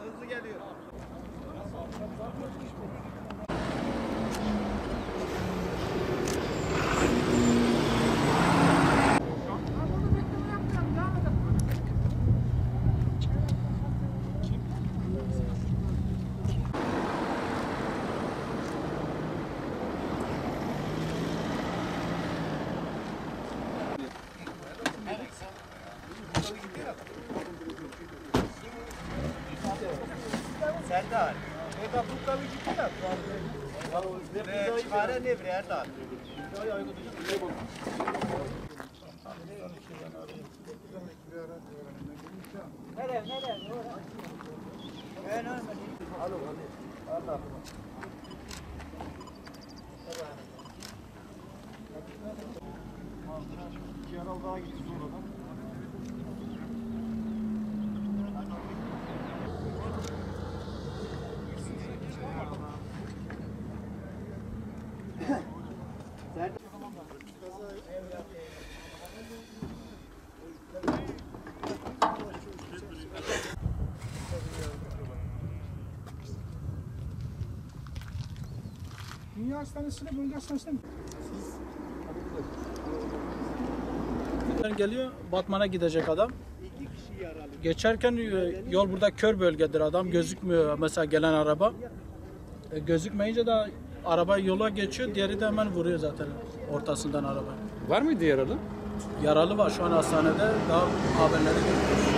hızlı geliyor. Serdar, eka buka bir ciddi mi? Ne çıkara ne bir Erdal? Nereye? Ben ölmedim. Alo, Allah. İki yaralı daha gitti sonradan. Dünya Hastanesi'ne, Bölge Hastanesi'ne mi? Geliyor, Batman'a gidecek adam. Geçerken yol burada kör bölgedir, adam gözükmüyor mesela gelen araba. Gözükmeyince de araba yola geçiyor, diğeri de hemen vuruyor zaten ortasından araba. Var mıydı yaralı? Yaralı var şu an hastanede, daha haberleri yok.